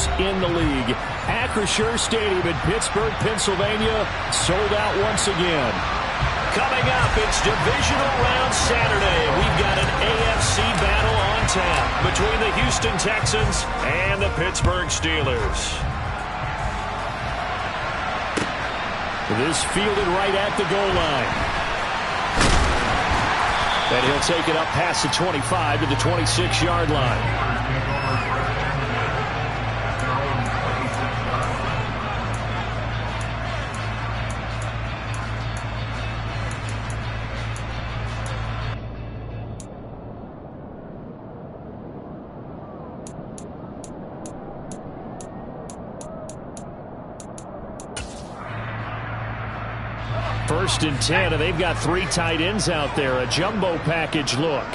venues in the league. Acrisure Stadium in Pittsburgh, Pennsylvania, sold out once again. Coming up, it's Divisional Round Saturday. We've got an AFC battle on tap between the Houston Texans and the Pittsburgh Steelers. This fielded right at the goal line. And he'll take it up past the 25 to the 26-yard line. First and 10, and they've got 3 tight ends out there. A jumbo package look.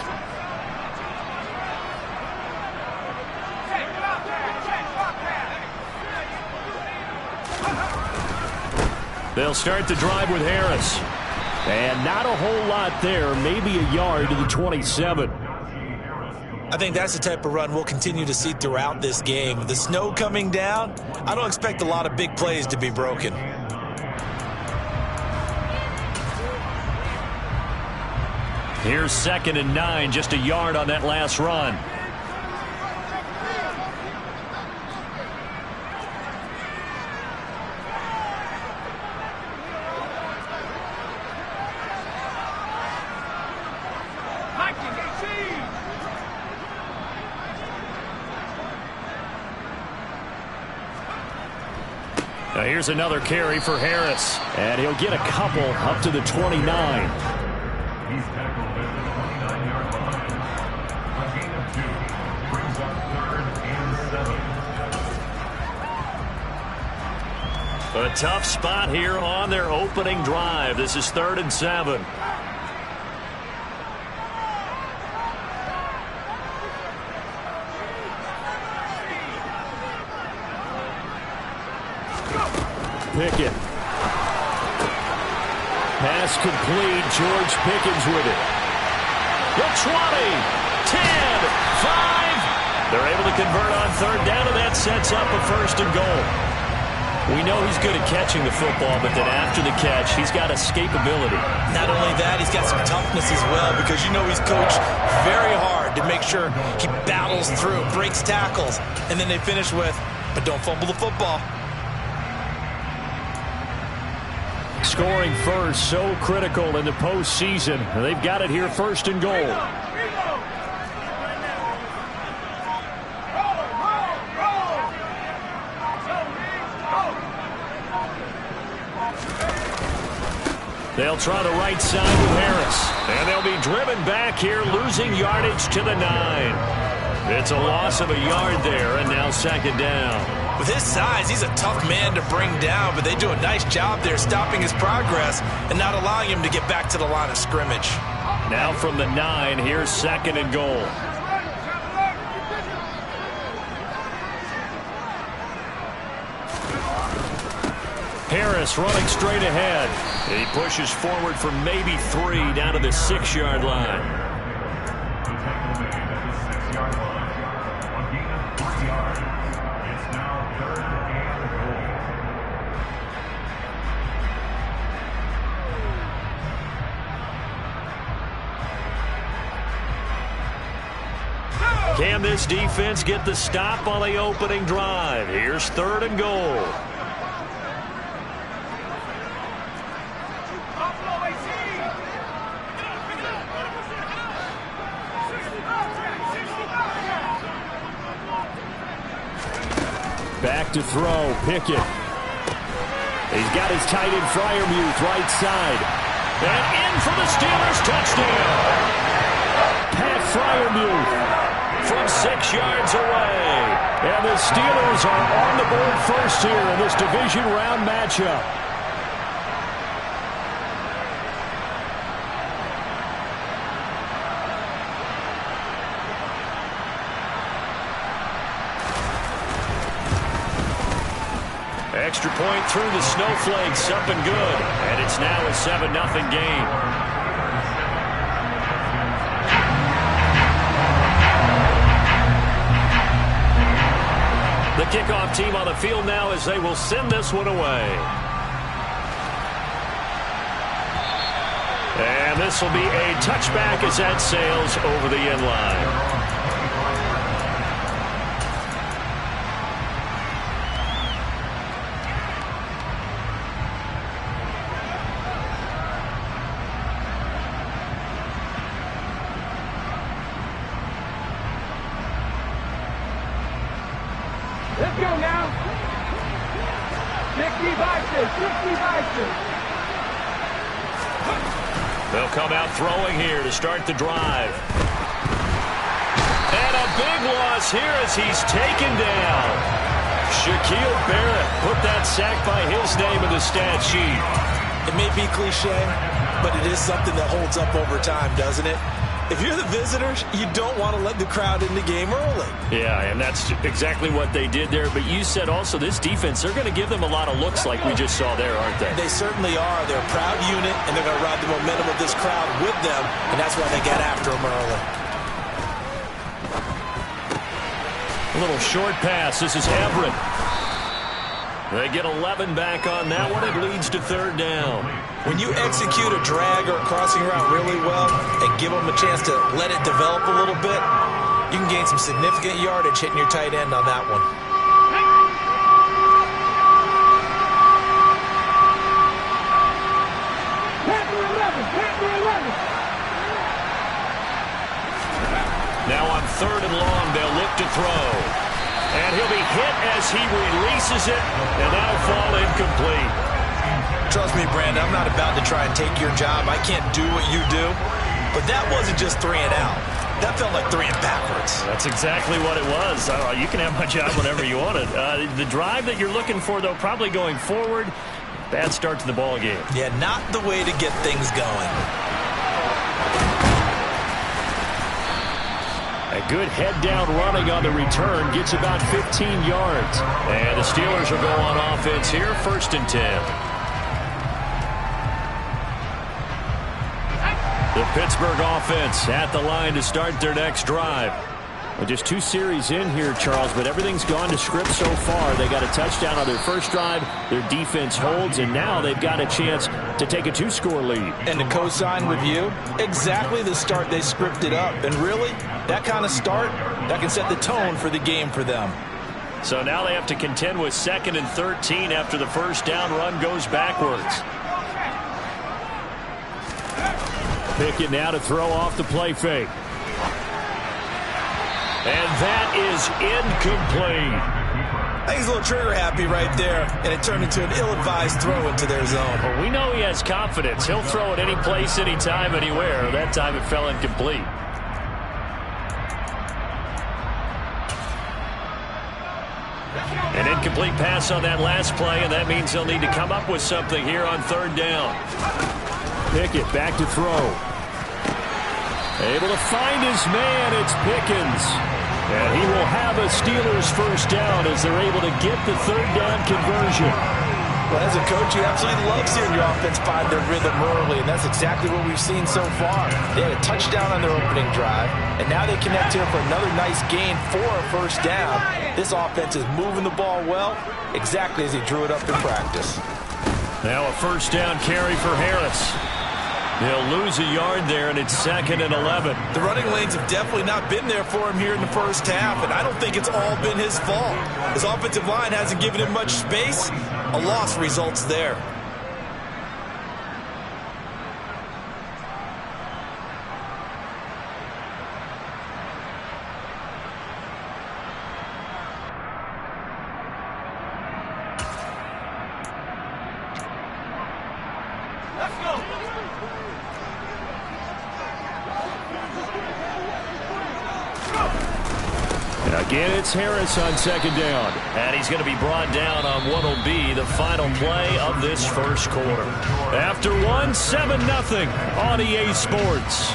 They'll start the drive with Harris. And not a whole lot there. Maybe a yard to the 27. I think that's the type of run we'll continue to see throughout this game. With the snow coming down, I don't expect a lot of big plays to be broken. Here's 2nd and 9, just a yard on that last run. Now here's another carry for Harris, and he'll get a couple up to the 29. A tough spot here on their opening drive. This is 3rd and 7. Pickett. Pass complete. George Pickens with it. The 20, 10, 5. They're able to convert on 3rd down, and that sets up a 1st and goal. We know he's good at catching the football, but then after the catch, he's got escapability. Not only that, he's got some toughness as well, because you know he's coached very hard to make sure he battles through, breaks tackles, and then they finish with, but don't fumble the football. Scoring first, so critical in the postseason. They've got it here, 1st and goal. They'll try the right side with Harris. And they'll be driven back here, losing yardage to the 9. It's a loss of a yard there, and now 2nd down. With his size, he's a tough man to bring down, but they do a nice job there stopping his progress and not allowing him to get back to the line of scrimmage. Now from the 9, here's 2nd and goal. Harris running straight ahead. He pushes forward for maybe 3 down to the 6-yard line. Can this defense get the stop on the opening drive? Here's 3rd and goal. Back to throw, Pickett. He's got his tight end Freiermuth right side. And in for the Steelers, touchdown. Pat Freiermuth from 6 yards away. And the Steelers are on the board first here in this division round matchup. Extra point through the snowflakes, up and good. And it's now a 7-0 game. The kickoff team on the field now as they will send this one away. And this will be a touchback as that sails over the end line. Let's go now. 60 boxes, 60 boxes. They'll come out throwing here to start the drive. And a big loss here as he's taken down. Shaquille Barrett put that sack by his name in the stat sheet. It may be cliche, but it is something that holds up over time, doesn't it? If you're the visitors, you don't want to let the crowd in the game early. Yeah, and that's exactly what they did there. But you said also this defense, they're going to give them a lot of looks like we just saw there, aren't they? They certainly are. They're a proud unit, and they're going to ride the momentum of this crowd with them, and that's why they get after them early. A little short pass. This is Everett. They get 11 back on that one. It leads to third down. When you execute a drag or a crossing route really well and give them a chance to let it develop a little bit, you can gain some significant yardage hitting your tight end on that one. Now on third and long, they'll look to throw. And he'll be hit as he releases it, and that'll fall incomplete. Trust me, Brandon, I'm not about to try and take your job. I can't do what you do. But that wasn't just 3 and out. That felt like 3 and backwards. That's exactly what it was. You can have my job whenever you want it. The drive that you're looking for, though, probably going forward. Bad start to the ball game. Yeah, not the way to get things going. A good head-down running on the return gets about 15 yards. And the Steelers will go on offense here, 1st and 10. The Pittsburgh offense at the line to start their next drive. Well, just 2 series in here, Charles, but everything's gone to script so far. They got a touchdown on their first drive. Their defense holds, and now they've got a chance to take a 2-score lead. And to co-sign with you, exactly the start they scripted up. And really, that kind of start, that can set the tone for the game for them. So now they have to contend with 2nd and 13 after the first down run goes backwards. Pickett now to throw off the play fake. And that is incomplete. I think he's a little trigger happy right there, and it turned into an ill-advised throw into their zone. Well, we know he has confidence. He'll throw it any place, anytime, anywhere. That time it fell incomplete. An incomplete pass on that last play, and that means they'll need to come up with something here on third down. Pickett back to throw. Able to find his man. It's Pickens. And he will have a Steelers first down as they're able to get the third down conversion. Well, as a coach, you absolutely love seeing your offense find their rhythm early, and that's exactly what we've seen so far. They had a touchdown on their opening drive, and now they connect here for another nice gain for a first down. This offense is moving the ball well, exactly as he drew it up in practice. Now a first down carry for Harris. They'll lose a yard there, and it's 2nd and 11. The running lanes have definitely not been there for him here in the first half, and I don't think it's all been his fault. His offensive line hasn't given him much space. A loss results there. Let's go. Again, it's Harris on 2nd down. And he's going to be brought down on what will be the final play of this first quarter. After 1, 7-0 on EA Sports.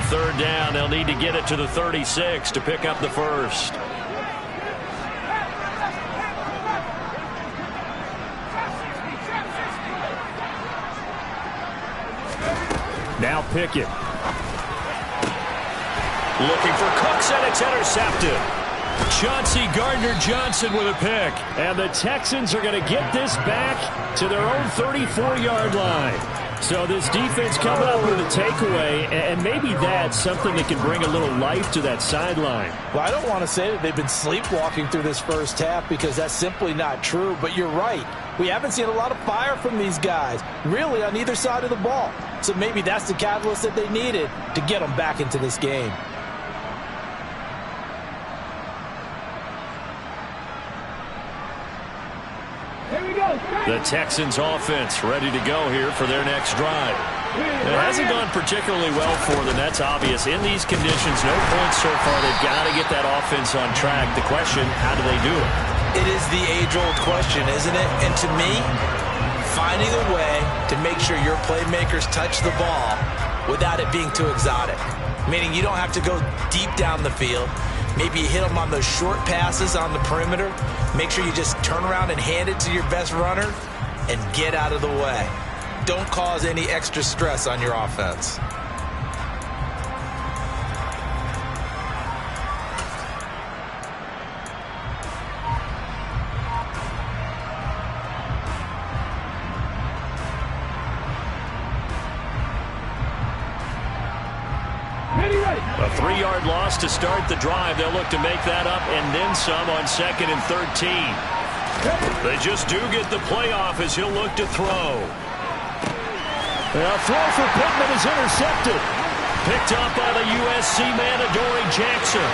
Third down, they'll need to get it to the 36 to pick up the first. Now Pickett. Looking for Cooks, and it's intercepted. Chauncey Gardner-Johnson with a pick. And the Texans are going to get this back to their own 34-yard line. So this defense coming up with a takeaway, and maybe that's something that can bring a little life to that sideline. Well, I don't want to say that they've been sleepwalking through this first half because that's simply not true, but you're right. We haven't seen a lot of fire from these guys, really, on either side of the ball. So maybe that's the catalyst that they needed to get them back into this game. The Texans offense ready to go here for their next drive. It hasn't gone particularly well for them. That's obvious. In these conditions, no points so far. They've got to get that offense on track. The question, how do they do it? It is the age-old question, isn't it? And to me, finding a way to make sure your playmakers touch the ball without it being too exotic. Meaning you don't have to go deep down the field. Maybe you hit them on those short passes on the perimeter. Make sure you just turn around and hand it to your best runner and get out of the way. Don't cause any extra stress on your offense. A 3-yard loss to start the drive. They'll look to make that up and then some on 2nd and 13. They just do get the playoff as he'll look to throw. A throw for Pittman is intercepted. Picked up by the USC man, Adoree Jackson.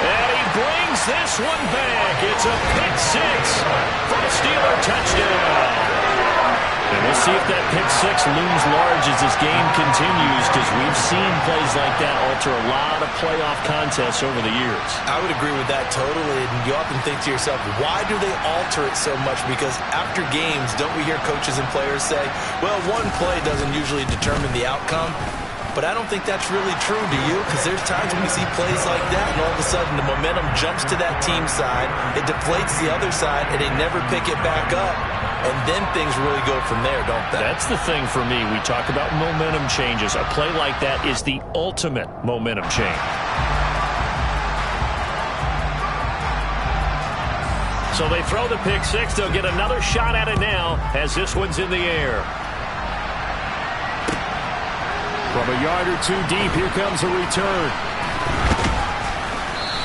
And he brings this one back. It's a pick six for the Steeler touchdown. And we'll see if that pick six looms large as this game continues, because we've seen plays like that alter a lot of playoff contests over the years. I would agree with that totally. And you often think to yourself, why do they alter it so much? Because after games, don't we hear coaches and players say, well, one play doesn't usually determine the outcome? But I don't think that's really true, do you? Because there's times when we see plays like that, and all of a sudden the momentum jumps to that team side, it deflates the other side, and they never pick it back up. And then things really go from there, don't they? That's the thing for me. We talk about momentum changes. A play like that is the ultimate momentum change. So they throw the pick six. They'll get another shot at it now as this one's in the air. From a yard or two deep, here comes a return.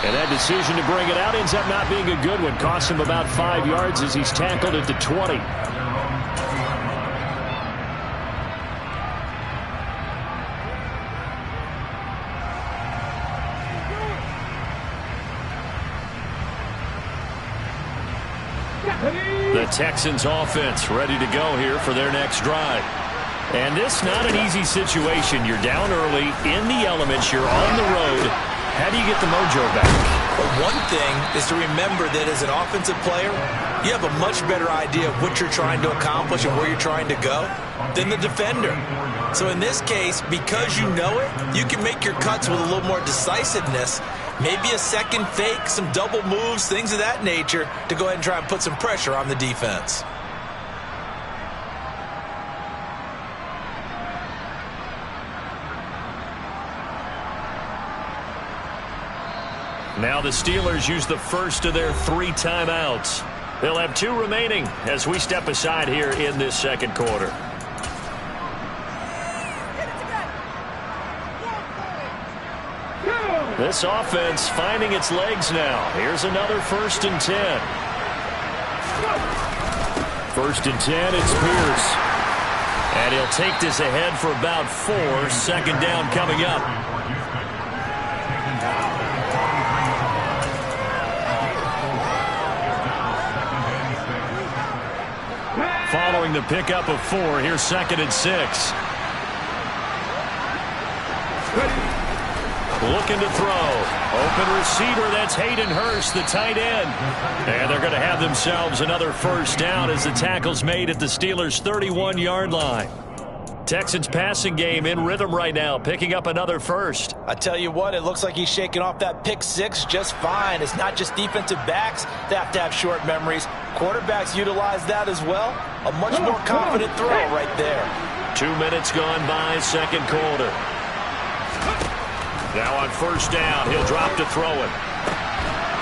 And that decision to bring it out ends up not being a good one. Costs him about 5 yards as he's tackled at the 20. The Texans offense ready to go here for their next drive. And this not an easy situation. You're down early, in the elements, you're on the road. How do you get the mojo back? Well, one thing is to remember that as an offensive player, you have a much better idea of what you're trying to accomplish and where you're trying to go than the defender. So in this case, because you know it, you can make your cuts with a little more decisiveness, maybe a second fake, some double moves, things of that nature, to go ahead and try and put some pressure on the defense. Now the Steelers use the first of their 3 timeouts. They'll have 2 remaining as we step aside here in this second quarter. This offense finding its legs now. Here's another 1st and 10. 1st and 10, it's Pierce. And he'll take this ahead for about 4. 2nd down coming up. Following the pickup of 4, here's 2nd and 6. Looking to throw. Open receiver, that's Hayden Hurst, the tight end. And they're going to have themselves another 1st down as the tackle's made at the Steelers' 31-yard line. Texans passing game in rhythm right now, picking up another first. I tell you what, it looks like he's shaking off that pick six just fine. It's not just defensive backs that have to have short memories. Quarterbacks utilize that as well. A much more confident throw right there. 2 minutes gone by, second quarter. Now on first down, he'll drop to throw it.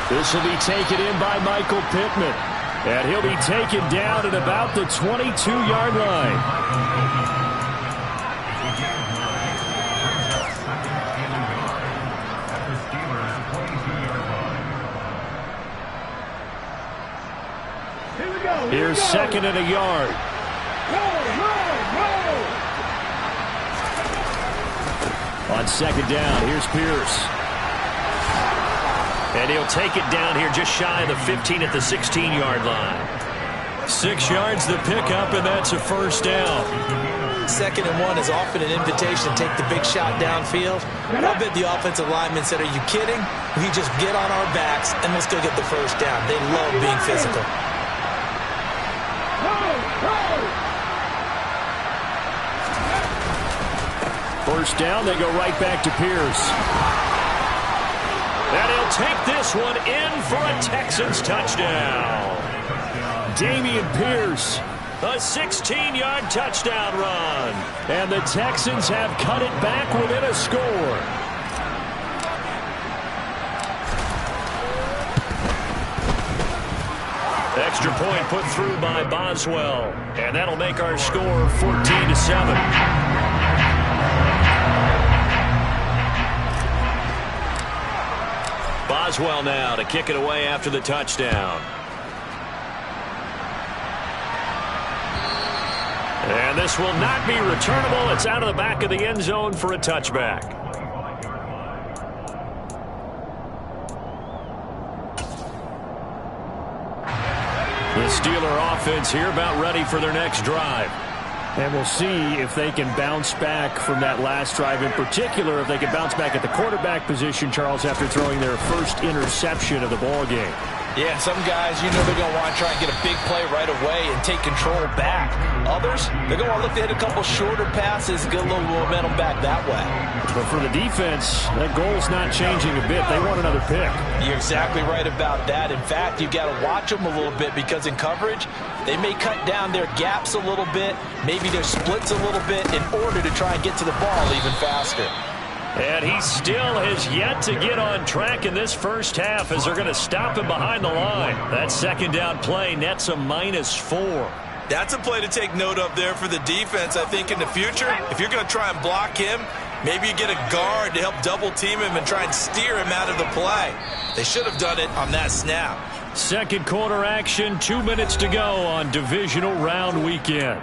This will be taken in by Michael Pittman. And he'll be taken down at about the 22-yard line. Here's second and a yard. On second down, here's Pierce. And he'll take it down here just shy of the 15 at the 16-yard line. 6 yards the pickup, and that's a first down. 2nd and 1 is often an invitation to take the big shot downfield. I bet the offensive lineman said, are you kidding? We just get on our backs and let's go get the first down. They love being physical. First down, they go right back to Pierce. And he'll take this one in for a Texans touchdown. Dameon Pierce, a 16-yard touchdown run. And the Texans have cut it back within a score. Extra point put through by Boswell. And that'll make our score 14-7. Boswell now to kick it away after the touchdown. And this will not be returnable. It's out of the back of the end zone for a touchback. The Steeler offense here about ready for their next drive. And we'll see if they can bounce back from that last drive. In particular, if they can bounce back at the quarterback position, Charles, after throwing their first interception of the ball game. Yeah, some guys, you know they're going to want to try and get a big play right away and take control back. Others, they're going to want to look to hit a couple shorter passes and get a little momentum back that way. But for the defense, that goal's not changing a bit. They want another pick. You're exactly right about that. In fact, you've got to watch them a little bit because in coverage, they may cut down their gaps a little bit, maybe their splits a little bit in order to try and get to the ball even faster. And he still has yet to get on track in this first half as they're going to stop him behind the line. That second down play nets a -4. That's a play to take note of there for the defense. I think in the future, if you're going to try and block him, maybe you get a guard to help double team him and try and steer him out of the play. They should have done it on that snap. Second quarter action, 2 minutes to go on divisional round weekend.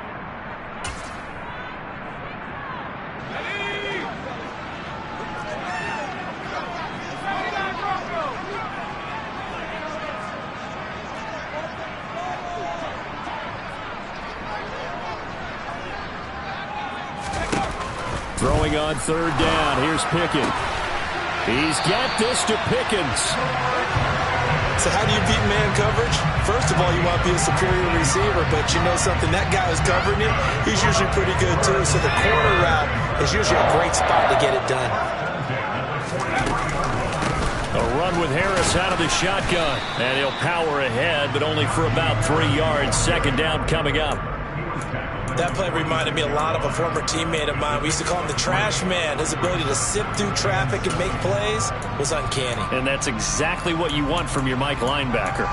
Throwing on third down. Here's Pickens. He's got this to Pickens. So how do you beat man coverage? First of all, you want to be a superior receiver, but you know something, that guy who's covering you, he's usually pretty good too. So the corner route is usually a great spot to get it done. A run with Harris out of the shotgun. And he'll power ahead, but only for about 3 yards. Second down coming up. That play reminded me a lot of a former teammate of mine. We used to call him the trash man. His ability to sift through traffic and make plays was uncanny. And that's exactly what you want from your Mike linebacker.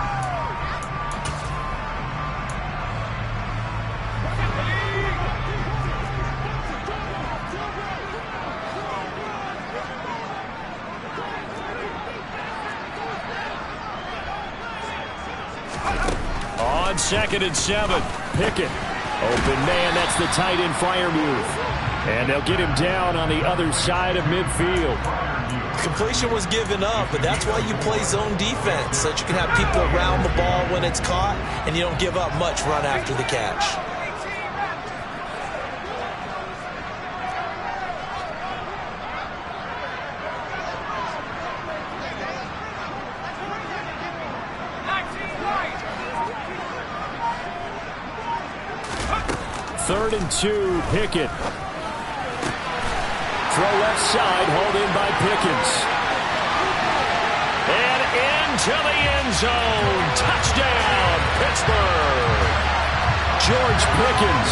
On 2nd and 7, Pickett. Open man, that's the tight end fire move. And they'll get him down on the other side of midfield. Completion was given up, but that's why you play zone defense, so that you can have people around the ball when it's caught, and you don't give up much run after the catch. Third and 2, Pickett. throw left side, hauled in by Pickens. And into the end zone. Touchdown, Pittsburgh. George Pickens,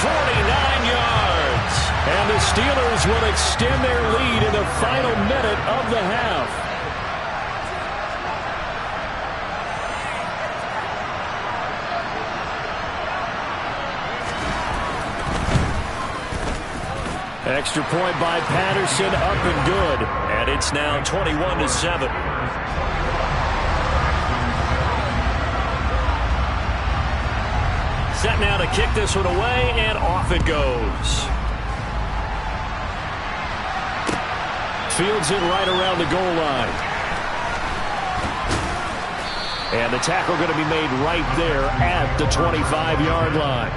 49 yards. And the Steelers will extend their lead in the final minute of the half. Extra point by Patterson, up and good. And it's now 21-7. Set now to kick this one away, and off it goes. Fields it right around the goal line. And the tackle going to be made right there at the 25-yard line.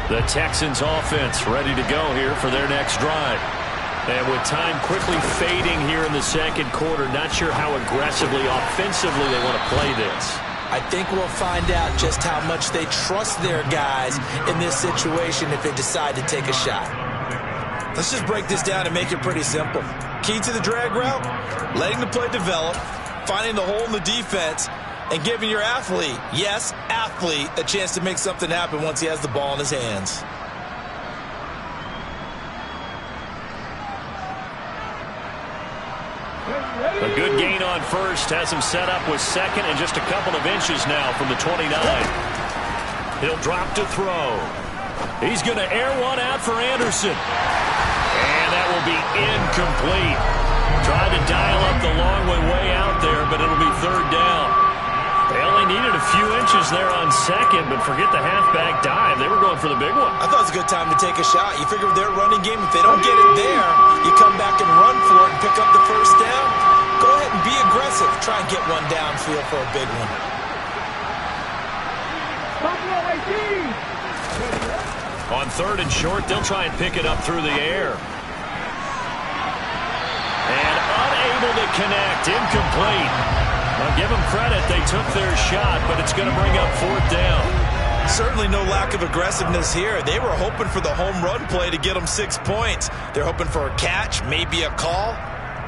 The Texans offense ready to go here for their next drive. And with time quickly fading here in the second quarter, not sure how aggressively, offensively they want to play this. I think we'll find out just how much they trust their guys in this situation if they decide to take a shot. Let's just break this down and make it pretty simple. Key to the drag route, letting the play develop, finding the hole in the defense, and giving your athlete, yes, athlete, a chance to make something happen once he has the ball in his hands. A good gain on first has him set up with second and just a couple of inches now from the 29. He'll drop to throw. He's going to air one out for Anderson. And that will be incomplete. Tried to dial up the long way out there, but it'll be third down. They only needed a few inches there on second, but forget the halfback dive. They were going for the big one. I thought it was a good time to take a shot. You figure with their running game, if they don't get it there, you come back and run for it and pick up the first down. Go ahead and be aggressive. Try and get one downfield for a big one. On third and short, they'll try and pick it up through the air. And unable to connect. Incomplete. I'll give them credit. They took their shot, but it's going to bring up fourth down. Certainly no lack of aggressiveness here. They were hoping for the home run play to get them 6 points. They're hoping for a catch, maybe a call,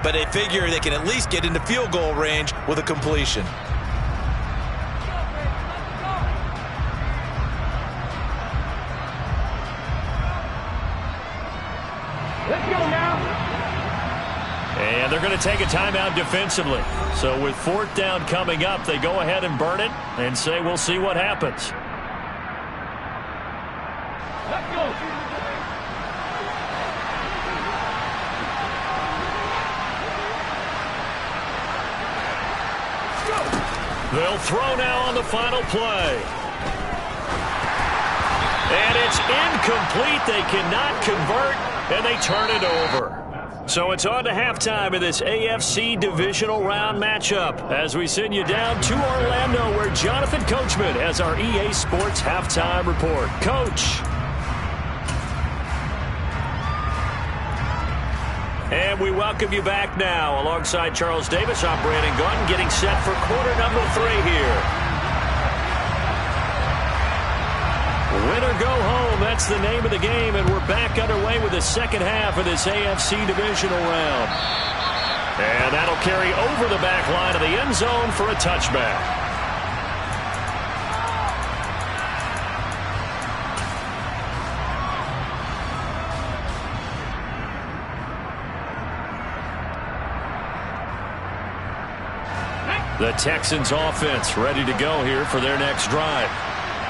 but they figure they can at least get into field goal range with a completion. Let's go now. And they're going to take a timeout defensively. So with fourth down coming up, they go ahead and burn it and say we'll see what happens. Let's go. They'll throw now on the final play. And it's incomplete. They cannot convert, and they turn it over. So it's on to halftime in this AFC divisional round matchup as we send you down to Orlando where Jonathan Coachman has our EA Sports halftime report. Coach. And we welcome you back now alongside Charles Davis. I'm Brandon Gunn getting set for quarter number 3 here. Win or go home, that's the name of the game, and we're back underway with the second half of this AFC divisional round. And that'll carry over the back line of the end zone for a touchback. The Texans offense ready to go here for their next drive.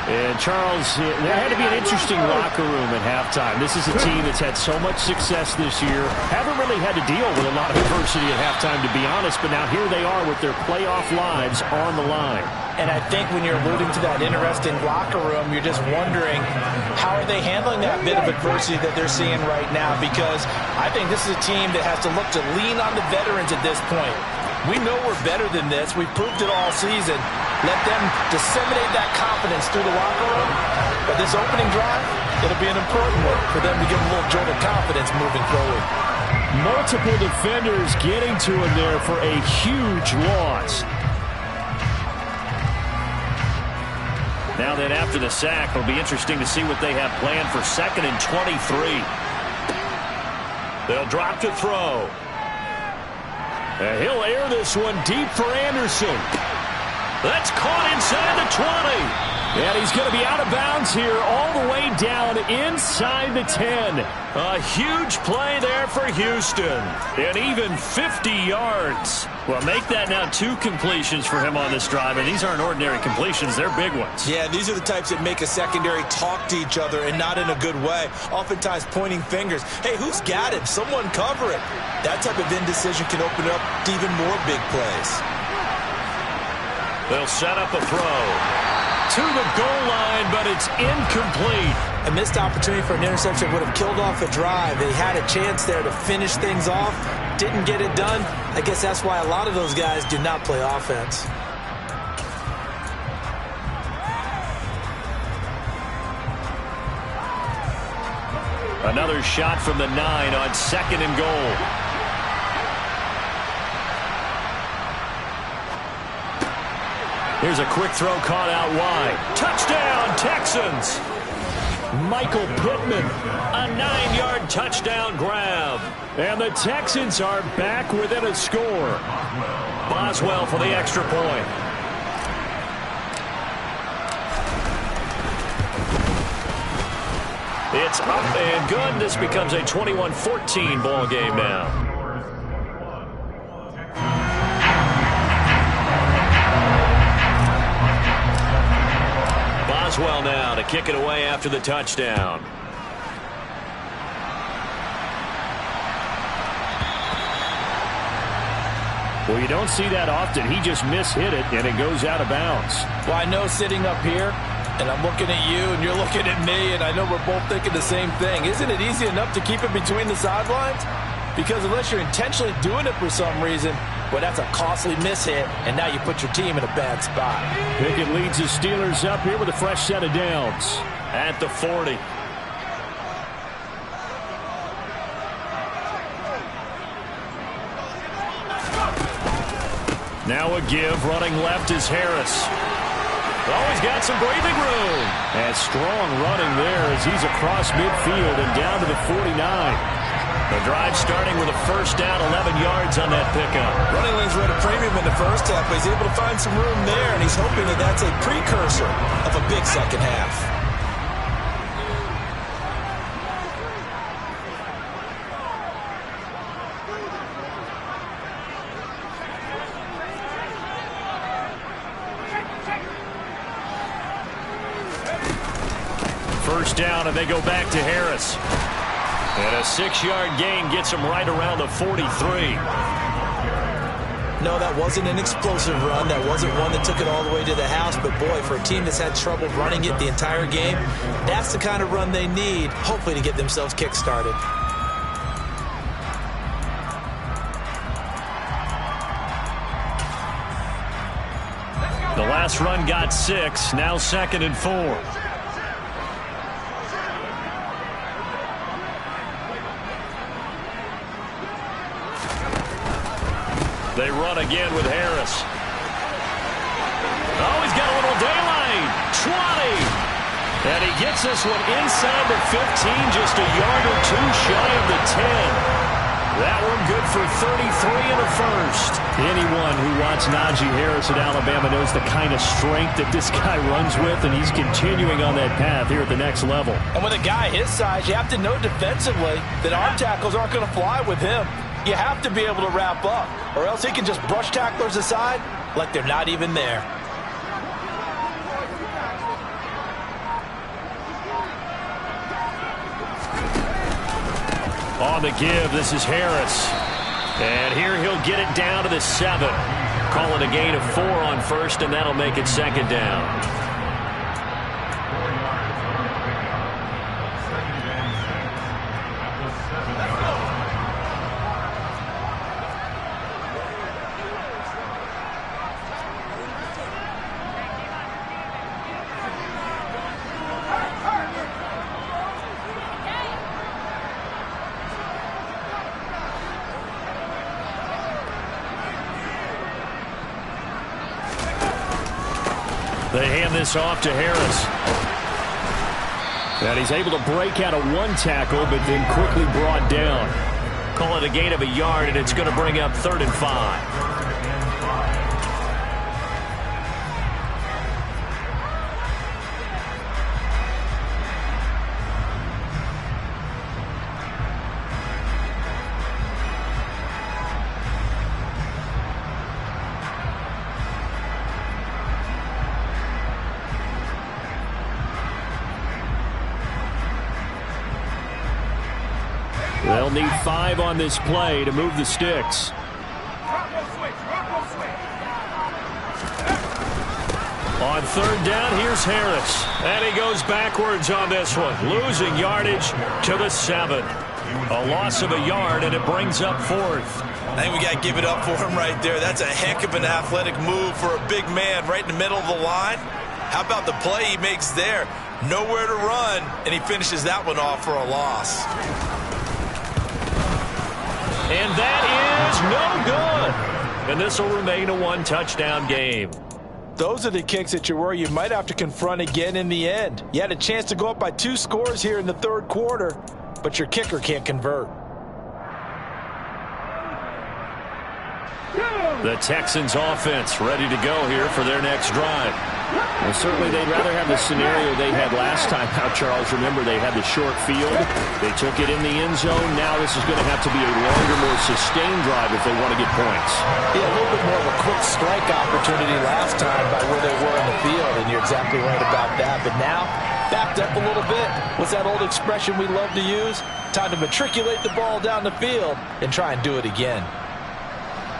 And, Charles, there had to be an interesting locker room at halftime. This is a team that's had so much success this year. Haven't really had to deal with a lot of adversity at halftime, to be honest. But now here they are with their playoff lives on the line. And I think when you're alluding to that interesting locker room, you're just wondering how are they handling that bit of adversity that they're seeing right now? Because I think this is a team that has to look to lean on the veterans at this point. We know we're better than this. We've proved it all season. Let them disseminate that confidence through the locker room. But this opening drive, it'll be an important one for them to give them a little jolt of confidence moving forward. Multiple defenders getting to him there for a huge loss. Now then, after the sack, it'll be interesting to see what they have planned for 2nd and 23. They'll drop to throw. And he'll air this one deep for Anderson. That's caught inside the 20. And he's going to be out of bounds here all the way down inside the 10. A huge play there for Houston. And even 50 yards. Well, make that now 2 completions for him on this drive. And these aren't ordinary completions. They're big ones. Yeah, these are the types that make a secondary talk to each other and not in a good way. Oftentimes pointing fingers. Hey, who's got him? Someone cover it. That type of indecision can open up to even more big plays. They'll set up a throw to the goal line, but it's incomplete. A missed opportunity for an interception would have killed off a drive. They had a chance there to finish things off. Didn't get it done. I guess that's why a lot of those guys do not play offense. Another shot from the 9 on 2nd and goal. Here's a quick throw caught out wide. Touchdown, Texans. Michael Pittman, a 9-yard touchdown grab. And the Texans are back within a score. Boswell for the extra point. It's up and good. This becomes a 21-14 ball game now. Boswell now to kick it away after the touchdown. Well, you don't see that often. He just mishit it, and it goes out of bounds. Well, I know sitting up here, and I'm looking at you, and you're looking at me, and I know we're both thinking the same thing. Isn't it easy enough to keep it between the sidelines? Because unless you're intentionally doing it for some reason, well, that's a costly mishit, and now you put your team in a bad spot. Pickett leads the Steelers up here with a fresh set of downs at the 40. Now a give. Running left is Harris. Oh, he's got some breathing room. And strong running there as he's across midfield and down to the 49. The drive starting with a first down, 11 yards on that pickup. Running lanes were at a premium in the first half, but he's able to find some room there, and he's hoping that that's a precursor of a big second half. First down, and they go back to Harris. And a 6-yard gain gets him right around the 43. No, that wasn't an explosive run. That wasn't one that took it all the way to the house. But, boy, for a team that's had trouble running it the entire game, that's the kind of run they need, hopefully, to get themselves kick-started. The last run got 6, now 2nd and 4. They run again with Harris. Oh, he's got a little daylight. 20. And he gets this one inside the 15, just a yard or two shy of the 10. That one good for 33 in the first. Anyone who watched Najee Harris at Alabama knows the kind of strength that this guy runs with, and he's continuing on that path here at the next level. And with a guy his size, you have to know defensively that arm tackles aren't going to fly with him. You have to be able to wrap up, or else he can just brush tacklers aside like they're not even there. On the give, this is Harris. And here he'll get it down to the 7. Call it a gain of 4 on first, and that'll make it 2nd down. They hand this off to Harris. And he's able to break out of one tackle, but then quickly brought down. Call it a gain of a yard, and it's going to bring up 3rd and 5. They'll need 5 on this play to move the sticks. On 3rd down, here's Harris. And he goes backwards on this one, losing yardage to the 7. A loss of a yard, and it brings up 4th. I think we got to give it up for him right there. That's a heck of an athletic move for a big man right in the middle of the line. How about the play he makes there? Nowhere to run, and he finishes that one off for a loss. And that is no good. And this will remain a 1-touchdown game. Those are the kicks that you worry you might have to confront again in the end. You had a chance to go up by 2 scores here in the 3rd quarter, but your kicker can't convert. The Texans offense ready to go here for their next drive. Well, certainly they'd rather have the scenario they had last time out, Charles. Remember, they had the short field. They took it in the end zone. Now this is going to have to be a longer, more sustained drive if they want to get points. Yeah, a little bit more of a quick strike opportunity last time by where they were in the field, and you're exactly right about that. But now, backed up a little bit. What's that old expression we love to use? Time to matriculate the ball down the field and try and do it again.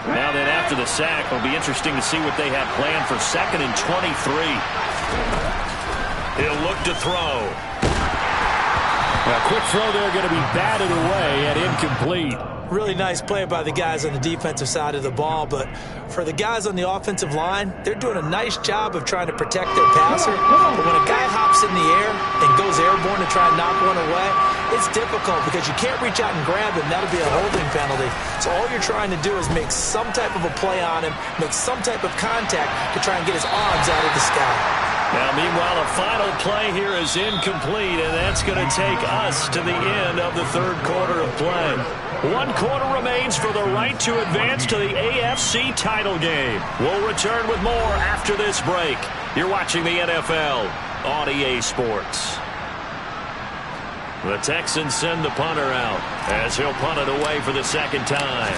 Now then, after the sack, it'll be interesting to see what they have planned for 2nd and 23. He'll look to throw. A quick throw there, going to be batted away and incomplete. Really nice play by the guys on the defensive side of the ball, but for the guys on the offensive line, they're doing a nice job of trying to protect their passer. But when a guy hops in the air and goes airborne to try and knock one away, it's difficult because you can't reach out and grab him. That'll be a holding penalty. So all you're trying to do is make some type of a play on him, make some type of contact to try and get his arms out of the sky. Now, meanwhile, a final play here is incomplete, and that's going to take us to the end of the 3rd quarter of play. 1 quarter remains for the right to advance to the AFC title game. We'll return with more after this break. You're watching the NFL on EA Sports. The Texans send the punter out as he'll punt it away for the 2nd time.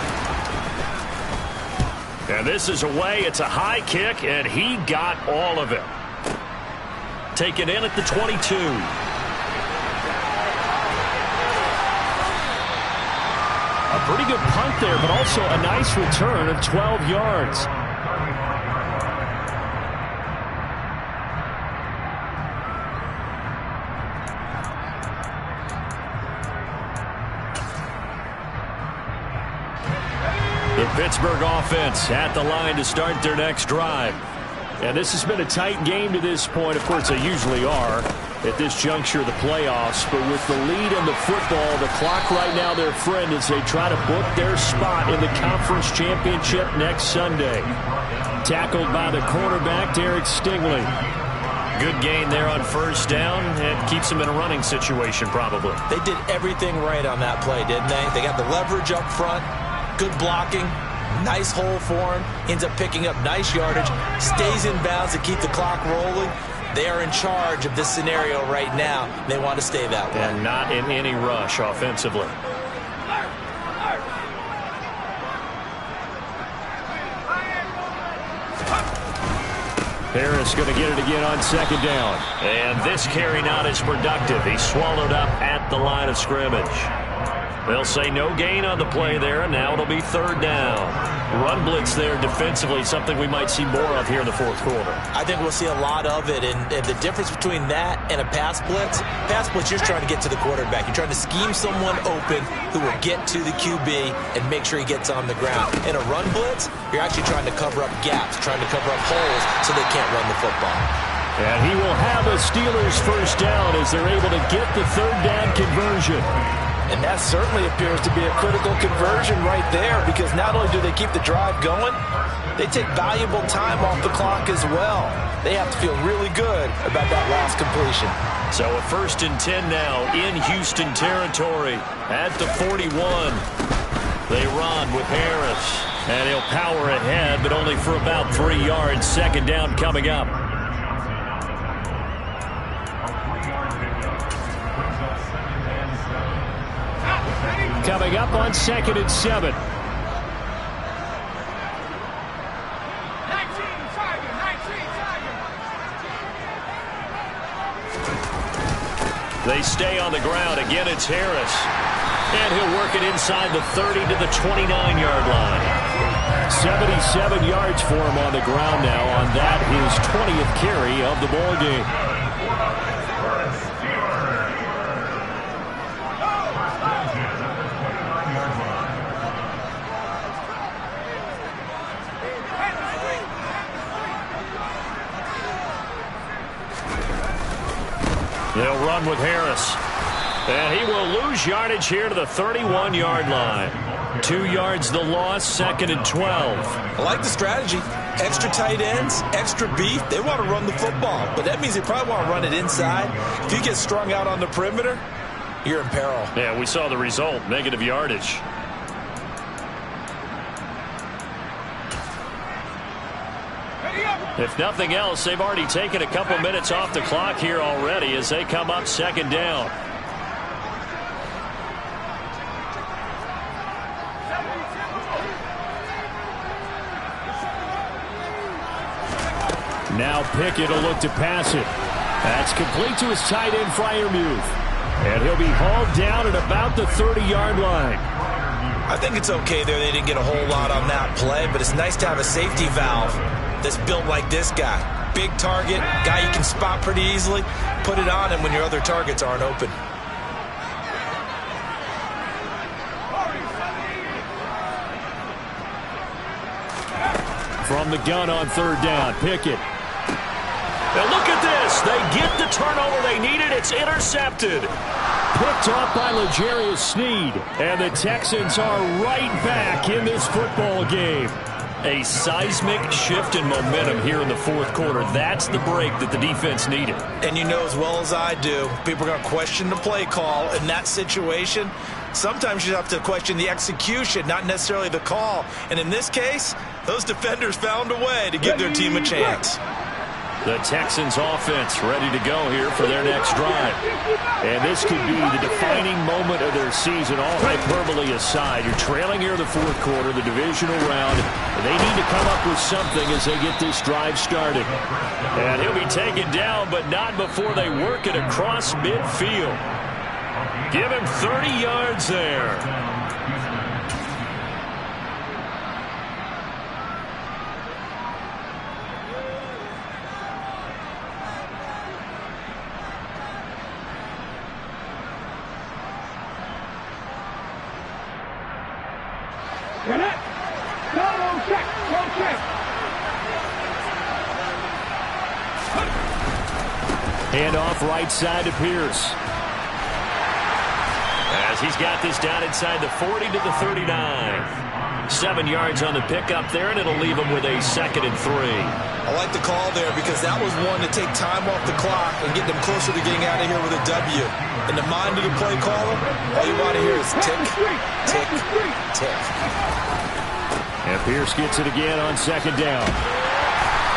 And this is away. It's a high kick, and he got all of it. Taken in at the 22. A pretty good punt there, but also a nice return of 12 yards. The Pittsburgh offense at the line to start their next drive. And this has been a tight game to this point. Of course, they usually are at this juncture of the playoffs. But with the lead in the football, the clock right now their friend as they try to book their spot in the conference championship next Sunday. Tackled by the cornerback, Derek Stingley. Good gain there on 1st down. It keeps them in a running situation probably. They did everything right on that play, didn't they? They got the leverage up front, good blocking. Nice hole for him. Ends up picking up nice yardage. Stays in bounds to keep the clock rolling. They are in charge of this scenario right now. They want to stay that way. And not in any rush offensively. Harris going to get it again on 2nd down. And this carry not as productive. He's swallowed up at the line of scrimmage. They'll say no gain on the play there, and now it'll be 3rd down. Run blitz there defensively, something we might see more of here in the 4th quarter. I think we'll see a lot of it, and the difference between that and a pass blitz, you're trying to get to the quarterback. You're trying to scheme someone open who will get to the QB and make sure he gets on the ground. In a run blitz, you're actually trying to cover up gaps, trying to cover up holes so they can't run the football. And he will have a Steelers 1st down as they're able to get the 3rd down conversion. And that certainly appears to be a critical conversion right there, because not only do they keep the drive going, they take valuable time off the clock as well. They have to feel really good about that last completion. So a 1st and 10 now in Houston territory at the 41. They run with Harris, and he'll power ahead, but only for about 3 yards. 2nd down coming up. Coming up on 2nd and 7. They stay on the ground. Again, it's Harris. And he'll work it inside the 30 to the 29-yard line. 77 yards for him on the ground now on that, his 20th carry of the ball game. They'll run with Harris. And he will lose yardage here to the 31-yard line. 2 yards the loss, 2nd and 12. I like the strategy. Extra tight ends, extra beef. They want to run the football, but that means they probably want to run it inside. If you get strung out on the perimeter, you're in peril. Yeah, we saw the result, negative yardage. If nothing else, they've already taken a couple minutes off the clock here already as they come up 2nd down. Now Pickett will look to pass it. That's complete to his tight end, Freiermuth. And he'll be hauled down at about the 30-yard line. I think it's okay there. They didn't get a whole lot on that play, but it's nice to have a safety valve that's built like this guy. Big target, guy you can spot pretty easily. Put it on him when your other targets aren't open. From the gun on 3rd down, Pickett. Now look at this. They get the turnover they needed. It's intercepted. Picked off by L'Jarius Sneed. And the Texans are right back in this football game. A seismic shift in momentum here in the 4th quarter. That's the break that the defense needed. And you know as well as I do, people are going to question the play call in that situation. Sometimes you have to question the execution, not necessarily the call. And in this case, those defenders found a way to give their team a chance. The Texans offense ready to go here for their next drive. And this could be the defining moment of their season, all hyperbole aside. You're trailing here in the 4th quarter, the divisional round. They need to come up with something as they get this drive started. And he'll be taken down, but not before they work it across midfield. Give him 30 yards there. Hand off right side to Pierce. As he's got this down inside the 40 to the 39. 7 yards on the pickup there, and it'll leave him with a 2nd and 3. I like the call there because that was one to take time off the clock and get them closer to getting out of here with a W. In the mind of the play caller, all you want to hear is tick, tick, tick. And Pierce gets it again on 2nd down.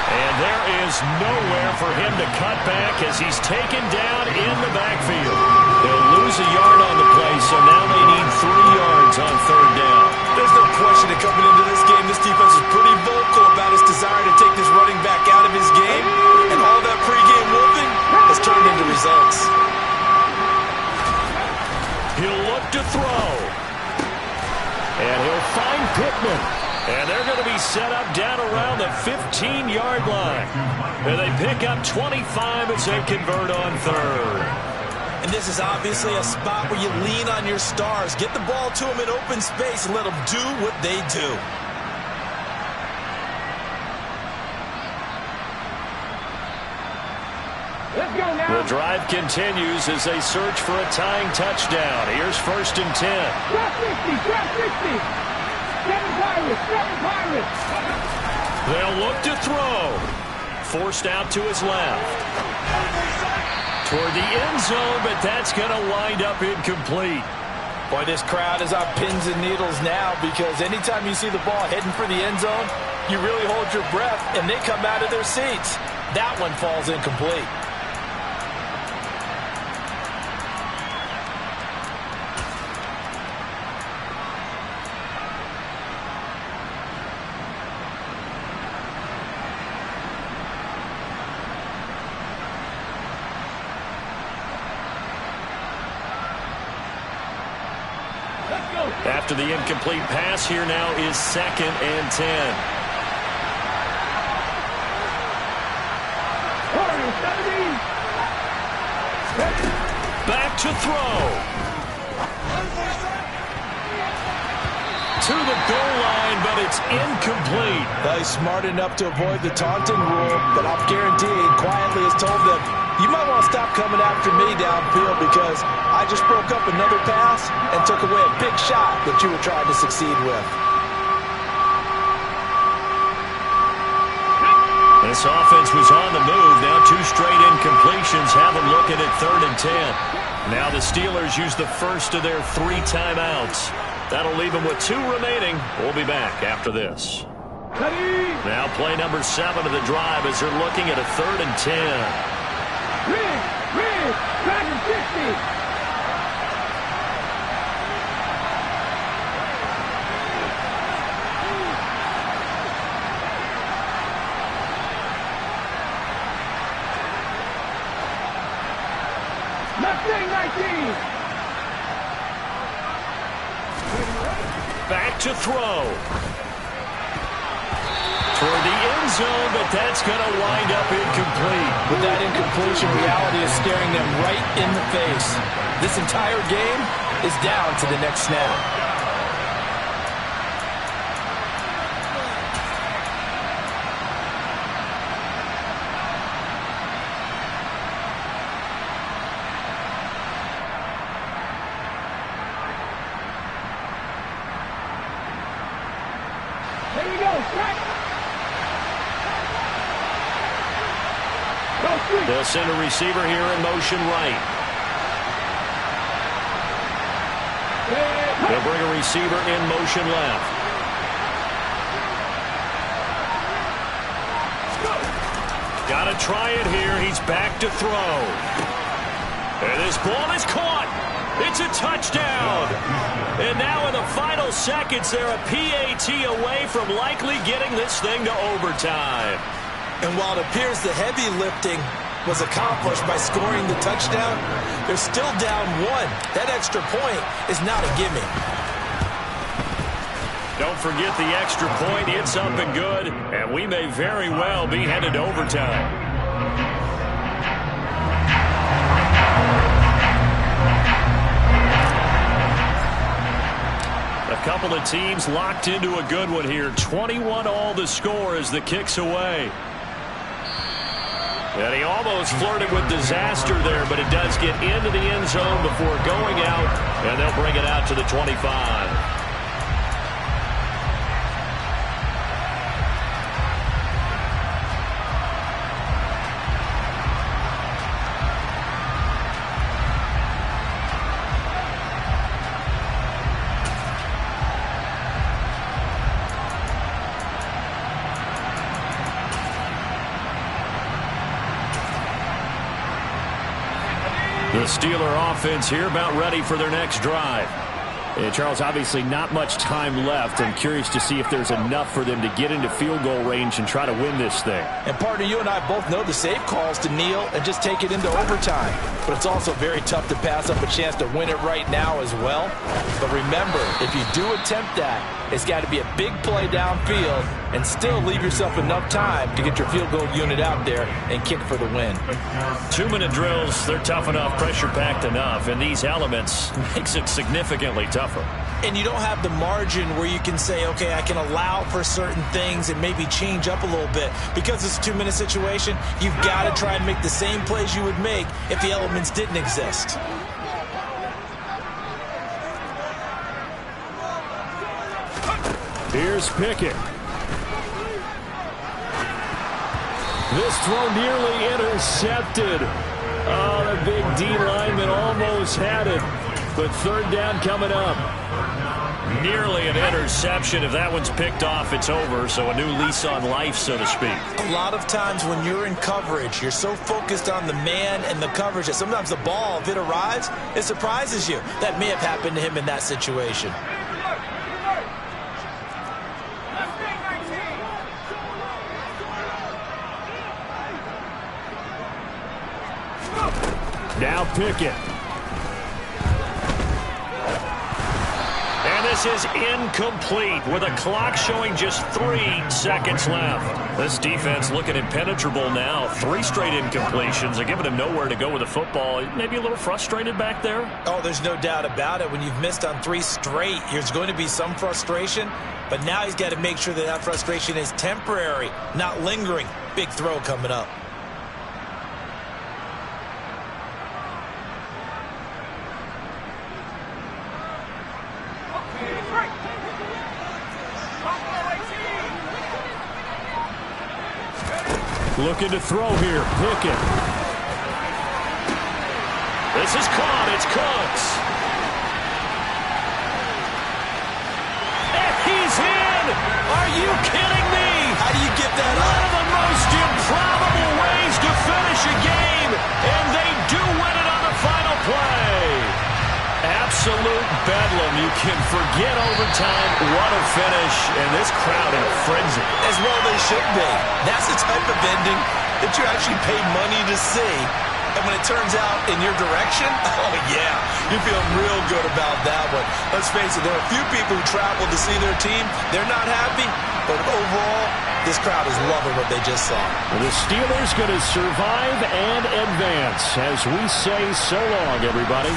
And there is nowhere for him to cut back as he's taken down in the backfield. They'll lose a yard on the play, so now they need 3 yards on 3rd down. There's no question that coming into this game, this defense is pretty vocal about its desire to take this running back out of his game. And all that pregame whooping has turned into results. He'll look to throw. And he'll find Pittman. And they're going to be set up down around the 15-yard line. And they pick up 25 as they convert on 3rd. And this is obviously a spot where you lean on your stars. Get the ball to them in open space and let them do what they do. Let's go now. We'll drive continues as they search for a tying touchdown. Here's 1st and 10. Drop 60, drop 60. 7 Pirates, 7 Pirates. They'll look to throw. Forced out to his left. Toward the end zone, but that's going to wind up incomplete. Boy, this crowd is on pins and needles now because anytime you see the ball heading for the end zone, you really hold your breath, and they come out of their seats. That one falls incomplete. After the incomplete pass, here now is 2nd and 10. Back to throw. To the goal line, but it's incomplete. Well, he's smart enough to avoid the taunting rule, but I'll guarantee he quietly has told them, you might want to stop coming after me downfield because I just broke up another pass and took away a big shot that you were trying to succeed with. This offense was on the move. Now 2 straight incompletions have them looking at 3rd and 10. Now the Steelers use the first of their 3 timeouts. That'll leave them with 2 remaining. We'll be back after this. Now play number 7 of the drive as they're looking at a 3rd and 10. Rig, Dragon 50. Back to throw. Toward the end zone, but that's going to wind up incomplete. With that incompletion, reality is staring them right in the face. This entire game is down to the next snap. They'll send a receiver here in motion right. They'll bring a receiver in motion left. Got to try it here. He's back to throw. And this ball is caught. It's a touchdown. And now in the final seconds, they're a PAT away from likely getting this thing to overtime. And while it appears the heavy lifting was accomplished by scoring the touchdown, they're still down 1. That extra point is not a gimme. Don't forget the extra point. It's up and good, and we may very well be headed to overtime. A couple of teams locked into a good one here. 21 all the score as the kick's away. And he almost flirted with disaster there, but it does get into the end zone before going out, and they'll bring it out to the 25. The Steeler offense here about ready for their next drive. And Charles, obviously not much time left. I'm curious to see if there's enough for them to get into field goal range and try to win this thing. And partner, you and I both know the safe calls to kneel and just take it into overtime. but it's also very tough to pass up a chance to win it right now as well. But remember, if you do attempt that, it's got to be a big play downfield and still leave yourself enough time to get your field goal unit out there and kick for the win. 2-minute drills, they're tough enough, pressure-packed enough, and these elements makes it significantly tougher. And you don't have the margin where you can say, okay, I can allow for certain things and maybe change up a little bit. Because it's a 2-minute situation, you've got to try and make the same plays you would make if the elements didn't exist. Here's Pickett. This throw nearly intercepted. Oh, the big D lineman almost had it. But third down coming up. Nearly an interception. If that one's picked off, it's over. So a new lease on life, so to speak. A lot of times when you're in coverage, you're so focused on the man and the coverage that sometimes the ball, if it arrives, it surprises you. That may have happened to him in that situation. Now Pickett. And this is incomplete with a clock showing just 3 seconds left. This defense looking impenetrable now. 3 straight incompletions are giving him nowhere to go with the football. Maybe a little frustrated back there. Oh, there's no doubt about it. When you've missed on 3 straight, there's going to be some frustration. But now he's got to make sure that that frustration is temporary, not lingering. Big throw coming up. Looking to throw here. Pickett. This is caught. It's Cooks. And he's in. Are you kidding me? How do you get that One up? of the most improbable ways to finish a game. And they do win it on the final play. Absolute bedlam. You can forget overtime. What a finish. And this crowd in a frenzy. As well they should be. That's the type of ending that you actually pay money to see. And when it turns out in your direction, oh yeah, you feel real good about that one. Let's face it, there are a few people who travel to see their team. They're not happy, but overall, this crowd is loving what they just saw. The Steelers going to survive and advance as we say so long, everybody.